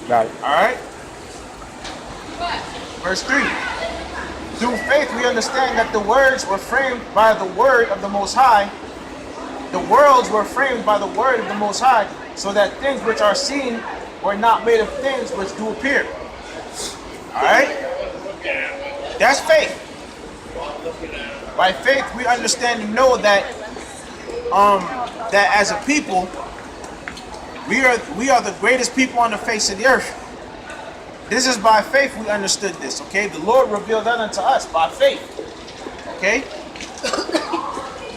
Got it. All right. Verse 3. Through faith we understand that the words were framed by the word of the Most High. The worlds were framed by the word of the Most High, so that things which are seen were not made of things which do appear. All right? That's faith. By faith we understand and know that that as a people, we are the greatest people on the face of the earth. This is by faith we understood this, okay? The Lord revealed that unto us by faith, okay?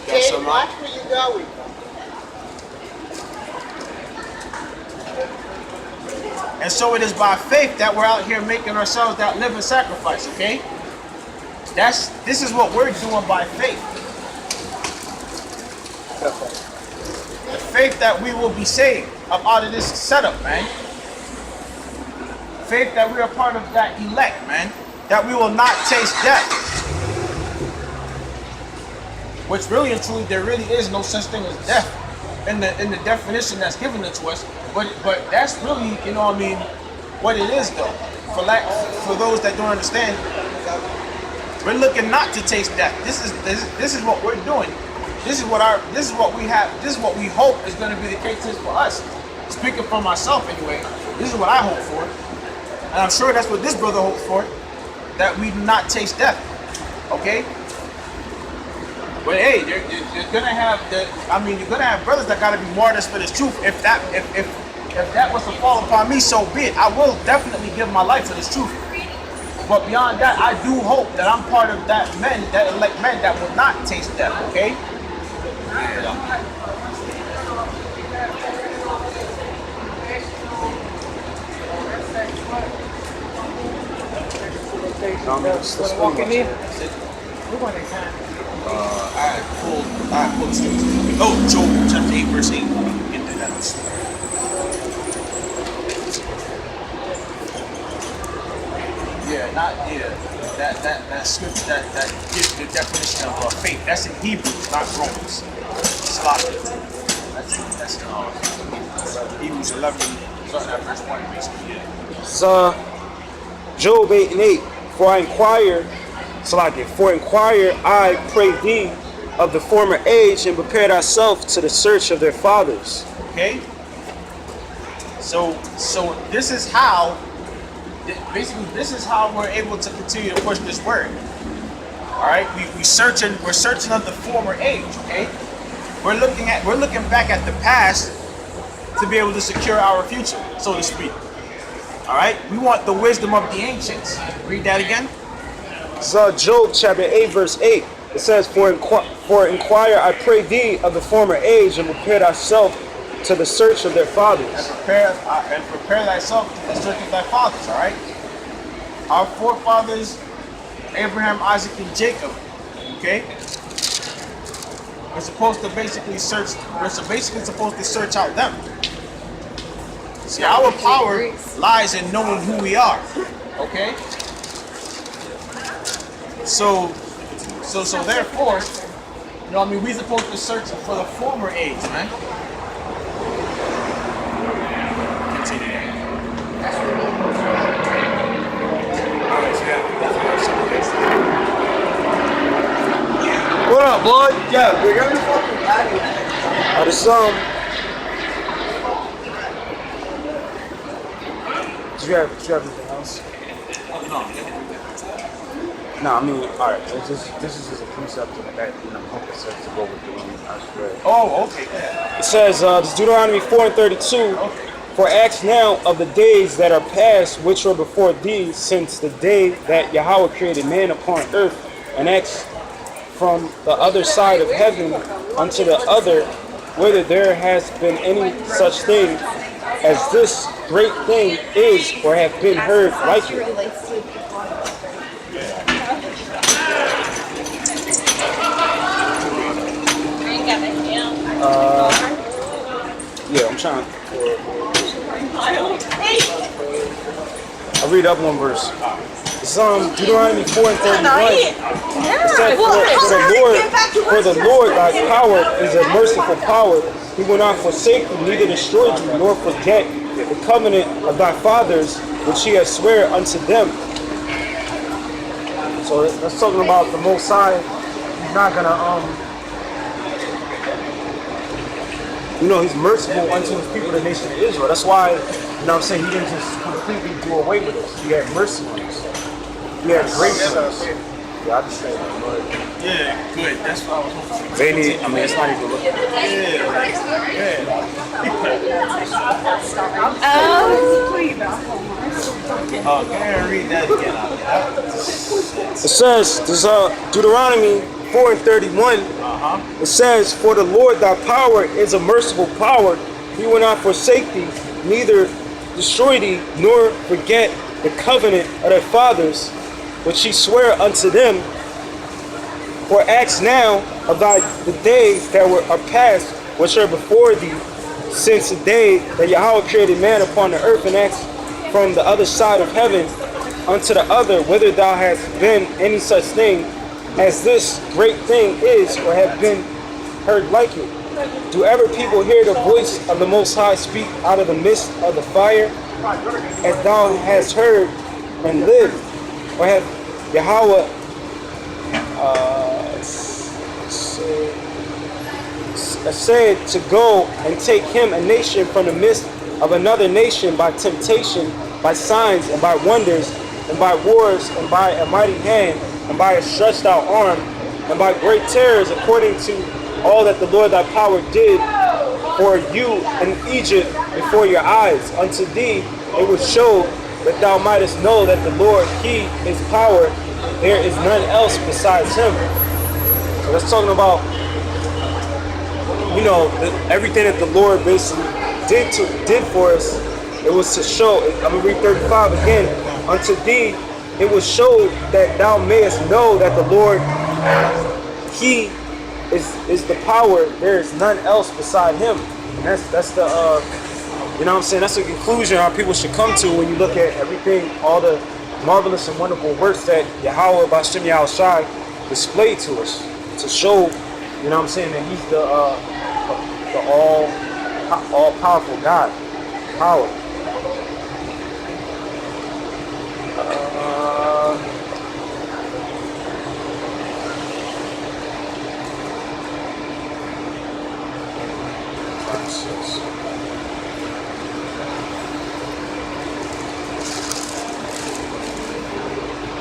Hey, watch where you going. And so it is by faith that we're out here making ourselves that living sacrifice, okay? This is what we're doing by faith. The faith that we will be saved up out of this setup, man. Faith that we are part of that elect, man. That we will not taste death. Which really and truly, there really is no such thing as death in the definition that's given to us. But that's really, you know what I mean, what it is though. For those that don't understand, we're looking not to taste death. This is what we're doing. This is what we have. This is what we hope is going to be the case for us. Speaking for myself anyway, this is what I hope for. And I'm sure that's what this brother hopes for, that we do not taste death. Okay? But hey, you're gonna have you're gonna have brothers that gotta be martyrs for this truth. If that was to fall upon me, so be it. I will definitely give my life for this truth. But beyond that, I do hope that I'm part of that elect men that will not taste death, okay? Walking in. I pulled the scripture. Oh, Job chapter 8, verse 8. Get to that. That scripture that gives the definition of faith. That's in Hebrews, not Romans. It's locked into. That's in Hebrews 11, starting at verse 1, basically. Yeah. It's Job 8 and 8. For inquire I pray thee of the former age, and prepare thyself to the search of their fathers. Okay. So this is how. Basically, this is how we're able to continue to push this word. All right, we're searching of the former age. Okay, we're looking back at the past to be able to secure our future, so to speak. All right, we want the wisdom of the ancients. Read that again. So Job chapter 8 verse 8. It says, For inquire I pray thee of the former age, and prepare thyself to the search of their fathers. And prepare thyself to the search of thy fathers, all right? Our forefathers, Abraham, Isaac, and Jacob, okay? We're supposed to basically search out them. See, our power lies in knowing who we are, okay? So therefore, you know what I mean, we're supposed to search for the former age, man. What up, boy? Yeah, we're gonna fucking lie. There's do you have anything else? No, I mean, alright, this is just a precept of that, Papa says to go with the one I read. Oh, okay, yeah. It says, this Deuteronomy 4 and 32, Okay. For ask now of the days that are past, which were before thee, since the day that Yahawah created man upon earth, and ask from the other side of heaven unto the other, whether there has been any such thing as this great thing is, or have been heard like it. Yeah, I'm trying. I'll read up one verse. It's Deuteronomy 4 and 31. It said, for the Lord thy power is a merciful power. He will not forsake you, neither destroy you, nor forget the covenant of thy fathers, which he has swear unto them. So that's talking about the Most High. He's not gonna he's merciful unto his people, the nation of Israel. That's why, you know what I'm saying, he didn't just completely do away with us. He had mercy on us. He had grace on us. Yeah, I just say that. Yeah, good. That's what I was hoping for. They need, I mean, it's not even looking. Oh, go ahead and read that again. It says, this is Deuteronomy 4 and 31. It says, for the Lord thy power is a merciful power. He will not forsake thee, neither destroy thee, nor forget the covenant of thy fathers, which he sware unto them. For ask now of the days that are past, which are before thee, since the day that Yahawah created man upon the earth, and ask from the other side of heaven unto the other, whether thou hast been any such thing as this great thing is, or have been heard like it. Do ever people hear the voice of the Most High speak out of the midst of the fire, as thou hast heard and lived? Or have Yahawah said to go and take him a nation from the midst of another nation by temptation, by signs, and by wonders, and by wars, and by a mighty hand, and by a stretched out arm, and by great terrors, according to all that the Lord thy power did for you in Egypt before your eyes? Unto thee it was showed that thou mightest know that the Lord, he is power, there is none else besides him. So that's talking about, everything that the Lord basically did for us. It was to show, I'm going to read 35 again. Unto thee it was showed that thou mayest know that the Lord, he is the power, there is none else beside him. And that's the you know what I'm saying, that's the conclusion our people should come to when you look at everything, all the marvelous and wonderful works that Yahawah by Sham Yahawashi displayed to us, to show, you know what I'm saying, that he's the all powerful God, power.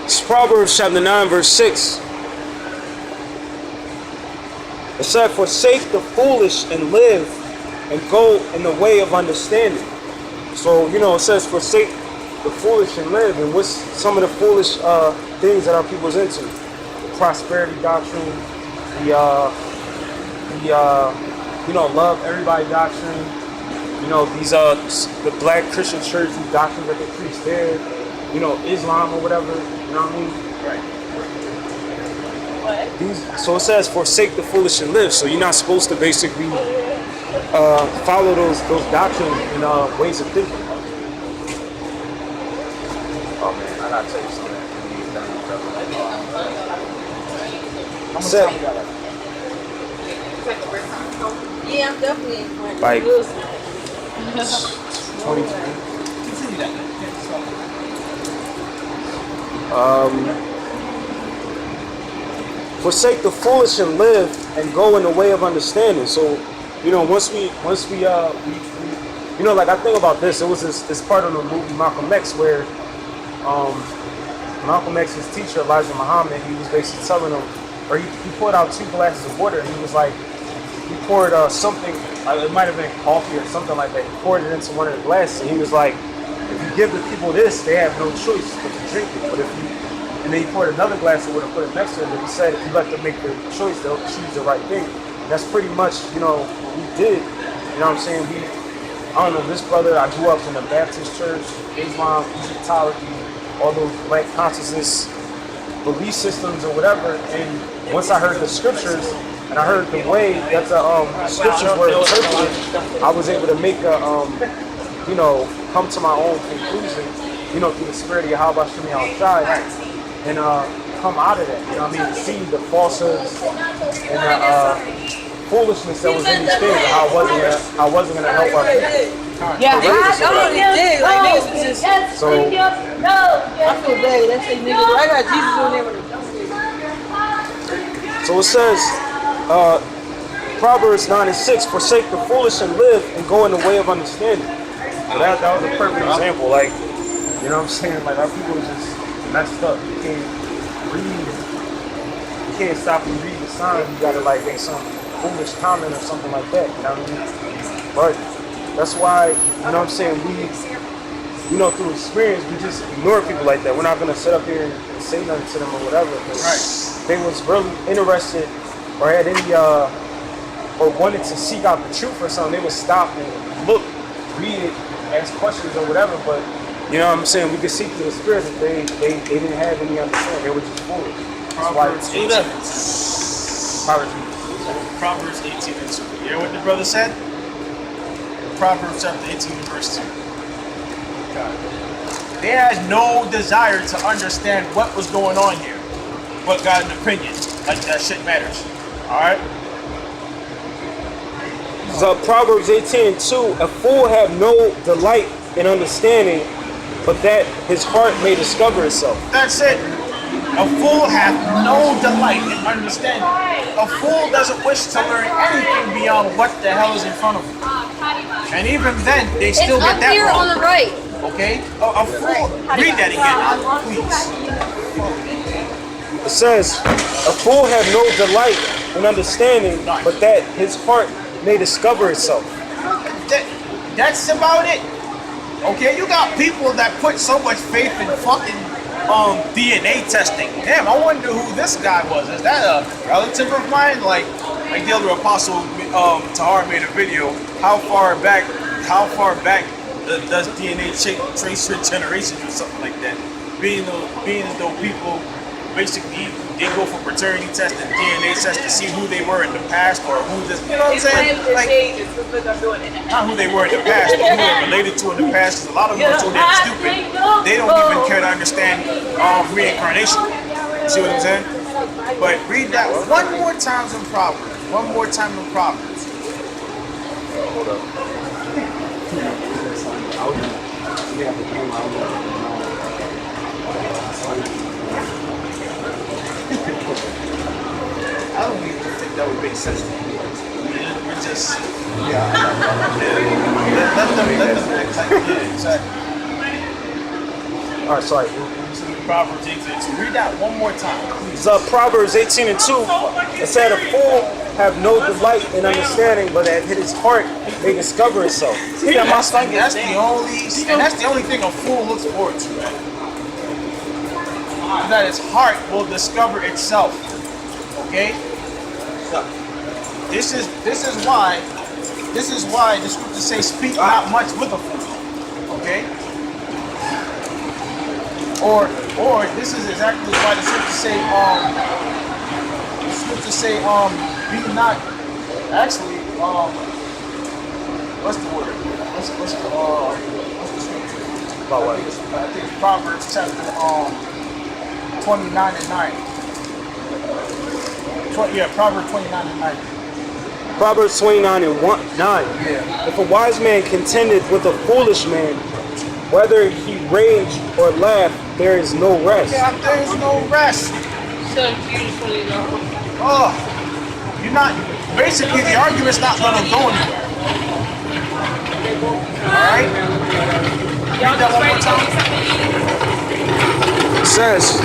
It's Proverbs chapter 9, verse 6. It said, forsake the foolish and live, and go in the way of understanding. So, it says forsake the foolish and live. And what's some of the foolish things that our people's into? The prosperity doctrine, love everybody doctrine. These the black Christian church, these doctrines that they preach there. Islam or whatever. You know what I mean? Right. So it says, forsake the foolish and live. So you're not supposed to basically follow those doctrines and ways of thinking. Oh man, I gotta tell you something. Yeah, I'm definitely like 20. Forsake the foolish and live, and go in the way of understanding. So, once we like, I think about this. It was this part of the movie Malcolm X where Malcolm X's teacher Elijah Muhammad, he was basically telling him, or he poured out 2 glasses of water, and he was like, he poured something, it might have been coffee or something like that. He poured it into one of the glasses, and he was like, if you give the people this, they have no choice but to drink it. But if you, and then he poured another glass of water and put it next to him, and he said, if you let them make the choice, they'll choose the right thing. And that's pretty much, what we did. You know what I'm saying? I don't know, this brother, I grew up in a Baptist church, Islam, Egyptology, all those black consciousness belief systems or whatever. And once I heard the scriptures, and I heard the way that the scriptures were interpreted, I was able to make a, come to my own conclusion through the spirit of Yahawashi outside, and come out of that. You know what I mean? See the falsehoods and the foolishness that was in these things, and how I wasn't gonna help our people. Yeah, I don't dig. Like niggas was just. So I feel bad. Let's say niggas. I got Jesus on there with a So it says, Proverbs 9:6, forsake the foolish and live and go in the way of understanding. So that was a perfect example. Like, you know what I'm saying? Like, our people are just messed up. You can't read. You can't stop and read the sign. You gotta like make some foolish comment or something like that. You know what I mean? But that's why, you know what I'm saying, we, through experience, we just ignore people like that. We're not gonna sit up here and say nothing to them or whatever. Right. They was really interested or had any or wanted to seek out the truth or something, they would stop and look, read it, ask questions or whatever. But you know what I'm saying, we could see through the spirit that they didn't have any understanding. They were just foolish. Proverbs 18. Proverbs 18 and 2. You hear what the brother said? Proverbs chapter 18 and verse 2. They had no desire to understand what was going on here, but got an opinion. Like that shit matters. Alright? So Proverbs 18:2, a fool have no delight in understanding, but that his heart may discover itself. That's it. A fool hath no delight in understanding. A fool doesn't wish to learn anything beyond what the hell is in front of him. And even then, they still get that here wrong. on the right. Okay? A fool, read that again, please. It says, a fool have no delight in understanding, but that his heart may discover itself. That's about it. Okay, you got people that put so much faith in fucking DNA testing. Damn, I wonder who this guy was. Is that a relative of mine? Like the other apostle Tahar made a video. How far back does DNA trace your generation or something like that? Being as though people basically they go for paternity tests and DNA tests to see who they were in the past or who this, you know what I'm saying? Like, not who they were in the past, but who they're related to in the past. Because a lot of them are so damn stupid, they don't even care to understand reincarnation. You see what I'm saying? But read that one more time in Proverbs. One more time in Proverbs. Hold up. I don't even think that would make sense to me. We're just, let them yeah, exactly. All right, sorry. Proverbs 18 and 2. Read that one more time. It's Proverbs 18 and 2. It said, a fool have no delight in understanding, but that his heart may discover itself. That's the only thing a fool looks forward to, man. That his heart will discover itself. Okay? This is why the scriptures say speak not much with a fool. Okay? Or this is exactly why the scriptures say be not actually what's the word? What's the scripture? About what? I think it's Proverbs chapter 29 and 9. Proverbs 29 and 9. Proverbs 29 and 9. Yeah. If a wise man contended with a foolish man, whether he rage or laugh, there is no rest. Yeah, there is no rest. Oh, you're not. Basically, the argument's not gonna go anywhere. All right. Read that one more time. It says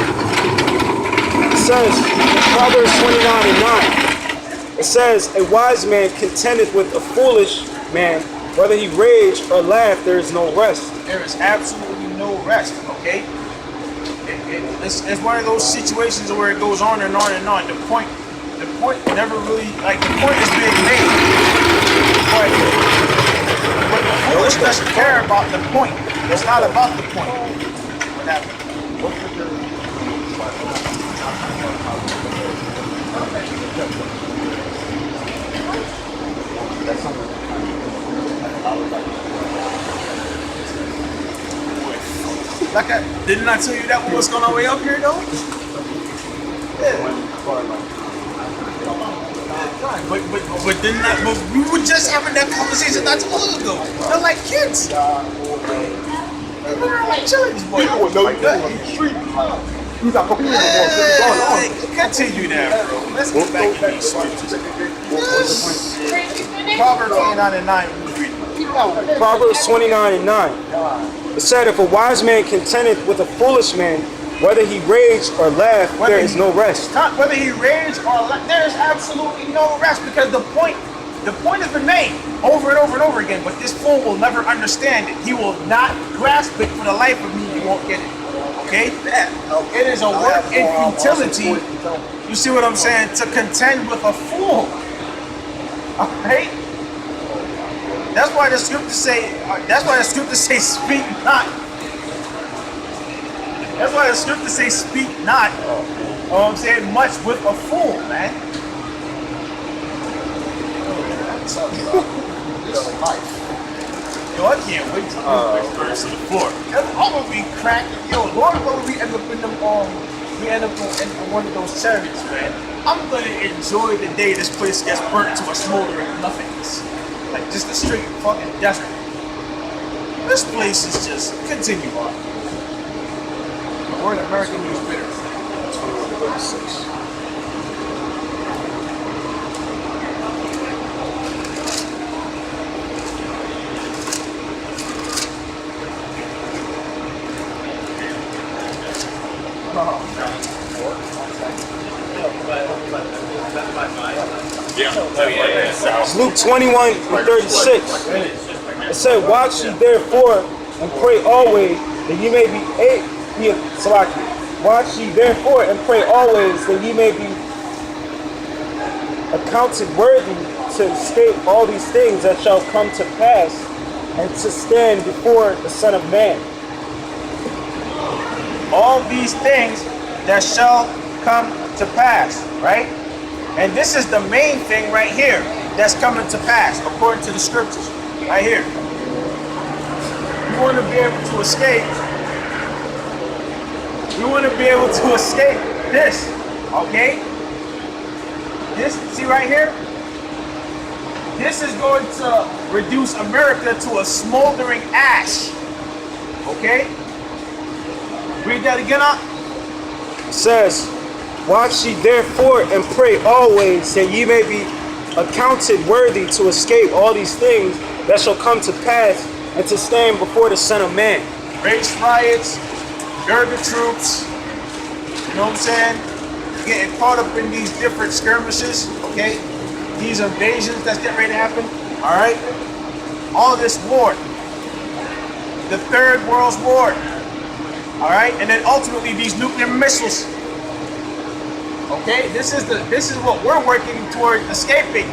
in Proverbs 29 and 9. It says, a wise man contendeth with a foolish man, whether he rage or laugh, there is no rest. There is absolutely no rest. Okay. It's one of those situations where it goes on and on and on. The point never really, like, the point is being made, but the foolish doesn't care about the point. It's not about the point. What happened? That's something. Didn't I tell you that was going on way up here though? Yeah. But didn't I? But we were just having that conversation not too long ago. They're like kids. They're like chilling, these boys. People know you on the street. He's not competing anymore. Continue that, bro. Let's get back to these scriptures. Proverbs 29:9. Proverbs 29:9. It said, if a wise man contendeth with a foolish man, whether he rage or laugh, there is no rest. Whether he rage or laugh, there is absolutely no rest, because the point has been made over and over and over again, but this fool will never understand it. He will not grasp it for the life of me. He won't get it. Okay? It is a work in futility. You see what I'm saying? To contend with a fool. Alright? That's why the scriptures say, speak not. That's why the scriptures say, speak not. You know what I'm saying? Much with a fool, man. Yo, I can't wait to read this verse to the floor. I'm gonna be cracking. Yo, Lord, when we end up in them, we end up in one of those chariots, man. I'm gonna enjoy the day this place gets burnt to a smoldering nothingness, like just a straight fucking desert. This place is just continue on. The word American means bitter. It's Luke 21:36. It said, watch ye therefore and pray always that ye may be watch ye therefore and pray always that ye may be accounted worthy to escape all these things that shall come to pass and to stand before the Son of Man. All these things that shall come to pass, right? And this is the main thing right here that's coming to pass according to the scriptures, right here. We want to be able to escape. We want to be able to escape this, okay? This, see right here? This is going to reduce America to a smoldering ash, okay? Read that again up. It says, watch ye therefore and pray always that ye may be accounted worthy to escape all these things that shall come to pass and to stand before the Son of Man. Race riots, Gerber troops, you know what I'm saying? Getting caught up in these different skirmishes, okay? These invasions that's getting ready to happen, all right? All this war, the Third World War, all right? And then ultimately these nuclear missiles. Okay, this is what we're working toward escaping.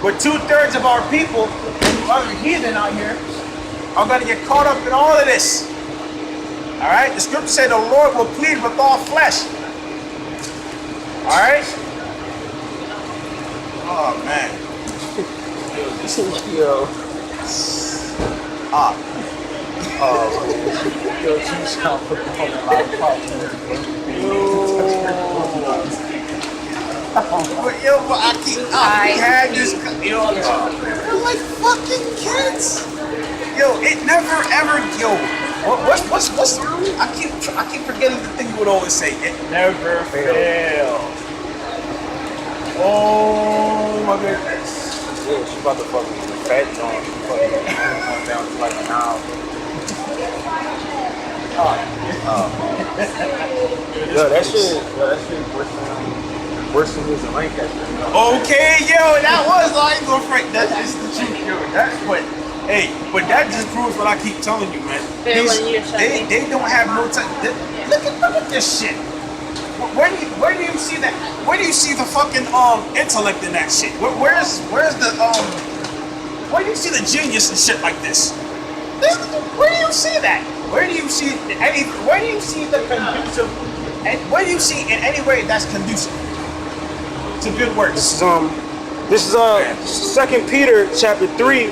But 2/3 of our people and you other heathen out here are going to get caught up in all of this. All right, the scripture said the Lord will plead with all flesh. All right. Oh man. Yo. Yo, you sound fucking on a lot of But I keep we had this, yo, they're like fucking kids. Yo, it never ever, yo. What's I keep forgetting the thing you would always say. It never fails. Oh my goodness. Yeah, she about to fucking fat John. Fucking down to like an hour. Yo, that shit worse than his in Lancaster. Okay, yo, that was like no frick. That is the truth, yo. That's what. Hey, but that just proves what I keep telling you, man. They don't have no time. Look at this shit. Where do you see that? Where do you see the fucking intellect in that shit? Where's the where do you see the genius and shit like this? Where do you see that? Where do you see where do you see the conducive? And where do you see in any way that's conducive to good works? This is 2 Peter chapter 3,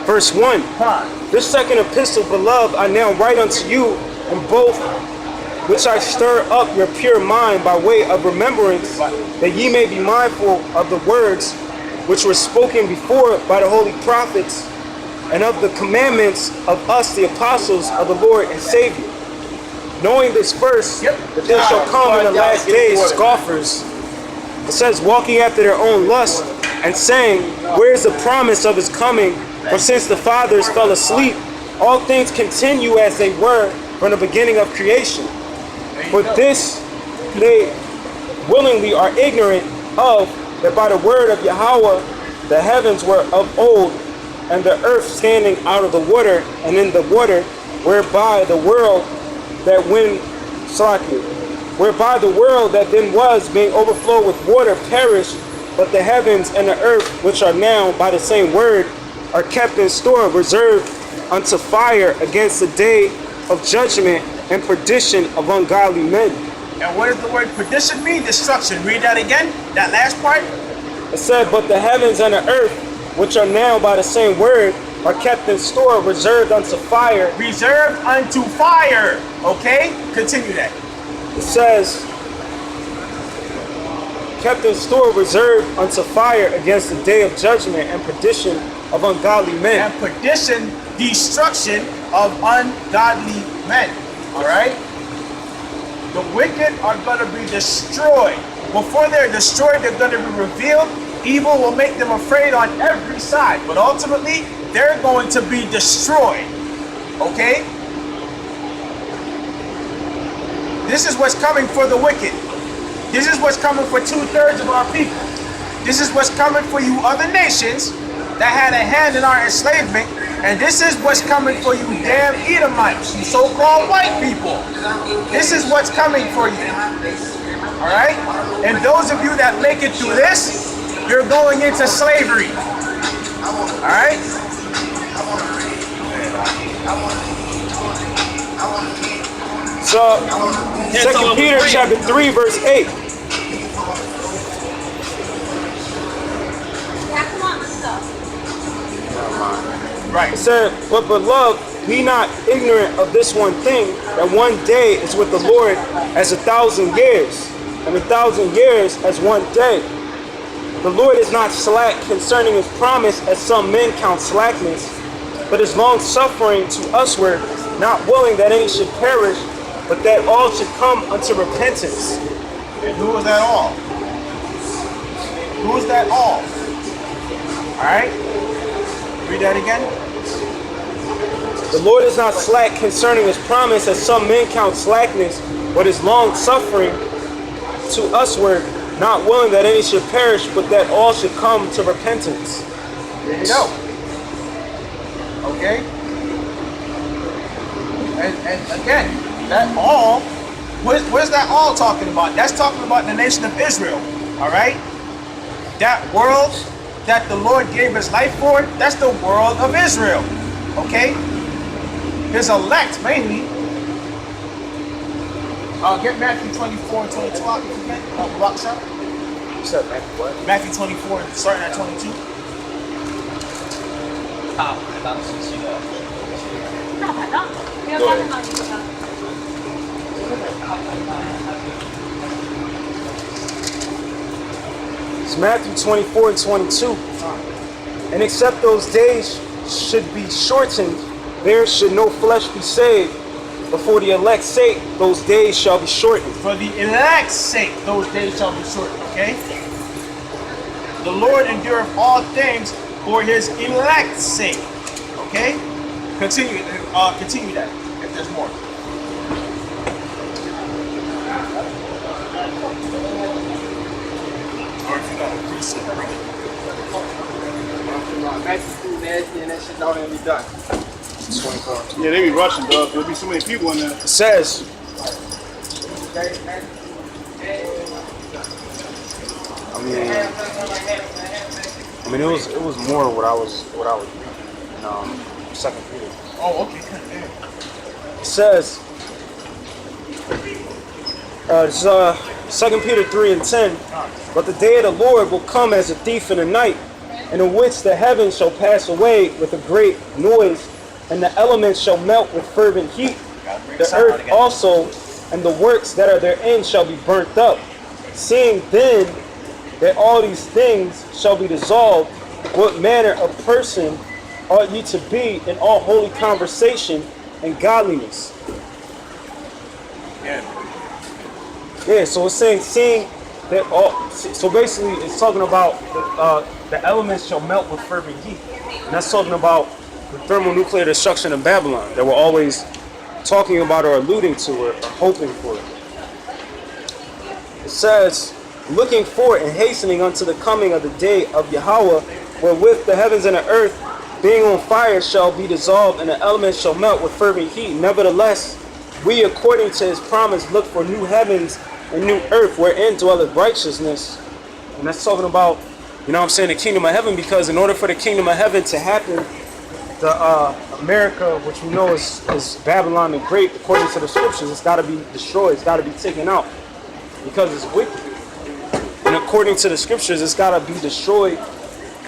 Verse 1. Huh. This second epistle, beloved, I now write unto you in both which I stir up your pure mind by way of remembrance, that ye may be mindful of the words which were spoken before by the holy prophets, and of the commandments of us, the apostles of the Lord and Savior. Knowing this first, that there shall come in the last days scoffers, it says, walking after their own lust, and saying, where is the promise of his coming? For since the fathers fell asleep, all things continue as they were from the beginning of creation. For this they willingly are ignorant of, that by the word of Yahawah the heavens were of old, and the earth standing out of the water and in the water, whereby the world that whereby the world that then was, being overflowed with water, perished. But the heavens and the earth, which are now by the same word, are kept in store, reserved unto fire against the day of judgment and perdition of ungodly men. And what does the word perdition mean? Destruction. Read that again, that last part. It said, but the heavens and the earth, which are now by the same word, are kept in store, reserved unto fire. Reserved unto fire. Okay? Continue that. It says, kept in store, reserved unto fire against the day of judgment and perdition of ungodly men. And perdition, destruction of ungodly men. Alright? The wicked are going to be destroyed. Before they're destroyed, they're going to be revealed. Evil will make them afraid on every side. But ultimately, they're going to be destroyed. Okay? This is what's coming for the wicked. This is what's coming for 2/3 of our people. This is what's coming for you other nations that had a hand in our enslavement. And this is what's coming for you damn Edomites, you so-called white people. This is what's coming for you. Alright? And those of you that make it through this, you're going into slavery. Alright? So, 2 Peter chapter 3, verse 8. Right. It said, but beloved, be not ignorant of this one thing, that one day is with the Lord as 1,000 years, and 1,000 years as one day. The Lord is not slack concerning his promise, as some men count slackness, but is long suffering to usward, not willing that any should perish, but that all should come unto repentance. And who is that all? Who is that all? Alright? Read that again. The Lord is not slack concerning his promise, as some men count slackness, but is long suffering to usward, not willing that any should perish, but that all should come to repentance. There you go. Okay? And again, that all, where's that all talking about? That's talking about the nation of Israel. Alright? That world that the Lord gave his life for, that's the world of Israel. Okay? His elect mainly. Get Matthew 24 and 22 out if you can. Rock shop. What's up, man? What? Matthew 24 and starting at 22. It's Matthew 24 and 22. And except those days should be shortened, there should no flesh be saved. But for the elect's sake, those days shall be shortened. For the elect's sake, those days shall be shortened, okay? The Lord endureth all things for his elect's sake, okay? Continue that, if there's more. Or if you got a precept, bring it. Matthew's too nasty and that shit don't even be done. 24. Yeah, they be rushing, dog. There'll be so many people in there. It says, I mean, it was more what I was reading in 2 Peter. Oh, okay, good. Yeah. It says, it's 2 Peter 3 and 10. But the day of the Lord will come as a thief in the night, and in which the heavens shall pass away with a great noise, and the elements shall melt with fervent heat. The earth also and the works that are therein shall be burnt up. Seeing then that all these things shall be dissolved, what manner of person ought ye to be in all holy conversation and godliness? Yeah, so it's saying, seeing that all, so basically it's talking about the elements shall melt with fervent heat. And that's talking about the thermonuclear destruction of Babylon that we're always talking about or alluding to or hoping for. It says, looking forward and hastening unto the coming of the day of Yahawah, wherewith the heavens and the earth being on fire shall be dissolved, and the elements shall melt with fervent heat. Nevertheless, we according to his promise look for new heavens and new earth wherein dwelleth righteousness. And that's talking about, you know what I'm saying, the kingdom of heaven, because in order for the kingdom of heaven to happen, the America, which we know is Babylon the Great, according to the scriptures, it's got to be destroyed, it's got to be taken out because it's wicked. And according to the scriptures, it's got to be destroyed.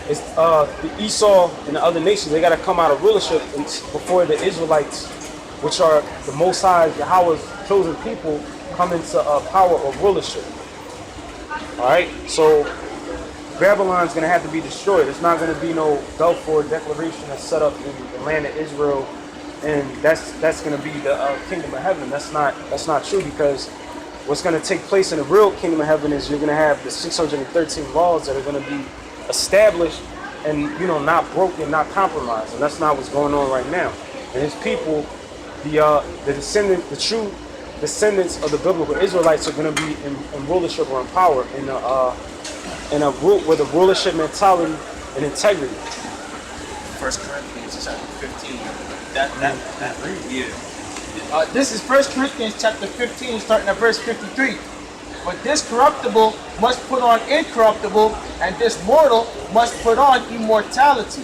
It's the Esau and the other nations, they got to come out of rulership before the Israelites, which are the Most High, Yahawah's chosen people, come into power or rulership. Alright, so Babylon's going to have to be destroyed. It's not going to be no Balfour Declaration that's set up in the land of Israel, and that's going to be the kingdom of heaven. That's not true, because what's going to take place in the real kingdom of heaven is you're going to have the 613 laws that are going to be established and, you know, not broken, not compromised, and that's not what's going on right now. And his people, the true descendants of the biblical Israelites, are going to be in rulership or in power with a rulership mentality and integrity. 1 Corinthians chapter 15. This is 1 Corinthians chapter 15, starting at verse 53. But this corruptible must put on incorruptible, and this mortal must put on immortality.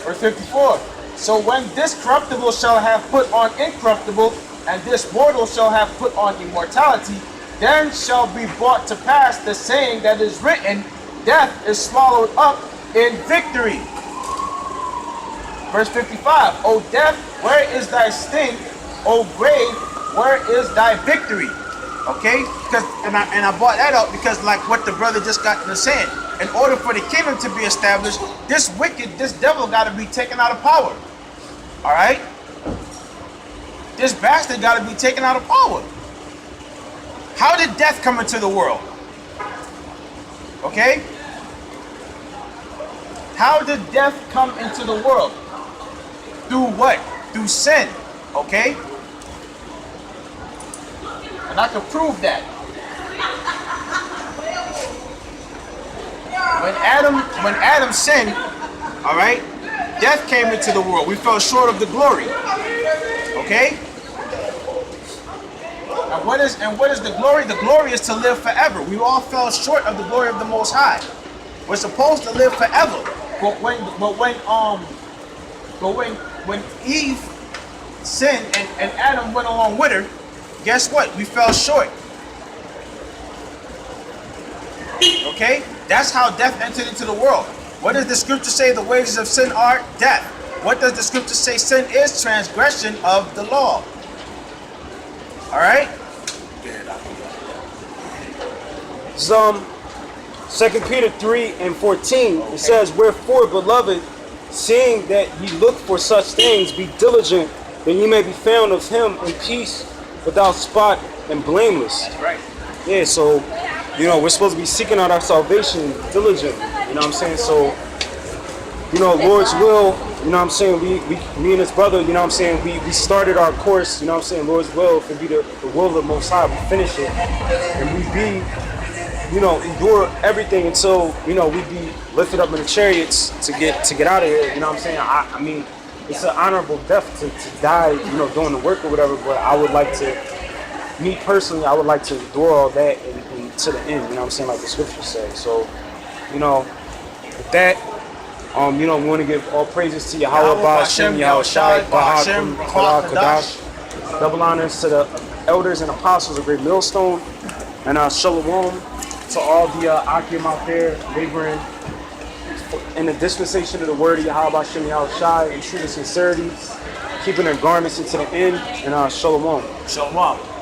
Verse 54. So when this corruptible shall have put on incorruptible, and this mortal shall have put on immortality, then shall be brought to pass the saying that is written, death is swallowed up in victory. Verse 55, O death, where is thy sting? O grave, where is thy victory? Okay, because and I brought that up because, like what the brother just got to saying, in order for the kingdom to be established, this devil got to be taken out of power. All right, this bastard got to be taken out of power. How did death come into the world? Okay, how did death come into the world? Through what? Through sin. Okay. And I can prove that. When Adam sinned, all right, death came into the world. We fell short of the glory. Okay? And what is the glory? The glory is to live forever. We all fell short of the glory of the Most High. We're supposed to live forever. But when Eve sinned and Adam went along with her, guess what? We fell short. Okay? That's how death entered into the world. What does the scripture say the wages of sin are? Death. What does the scripture say sin is? Transgression of the law. Alright? Some 2 Peter 3:14, it says, wherefore, beloved, seeing that ye look for such things, be diligent, that ye may be found of him in peace, without spot and blameless. That's right. Yeah, so, you know, we're supposed to be seeking out our salvation diligently. You know what I'm saying? So, you know, Lord's will, you know what I'm saying, me and his brother, you know what I'm saying, we started our course, you know what I'm saying, Lord's will, if it be the will of the Most High, we finish it, and we be, you know, endure everything until, you know, we be lifted up in the chariots to get out of here, you know what I'm saying. I mean, it's an honorable death to die, you know, doing the work or whatever, but I would like to, me personally, I would like to endure all that and to the end, you know what I'm saying, like the scriptures say. So, you know, with that, you know, we want to give all praises to Yahawah, Sham, Yahawashi, Kadash. Double honors to the elders and apostles of Great Millstone, and shalom to all the Akim out there laboring in the dispensation of the word of Yahawah Shem Yahawashi in true sincerity, keeping their garments into the end, and Shalom. Shalom.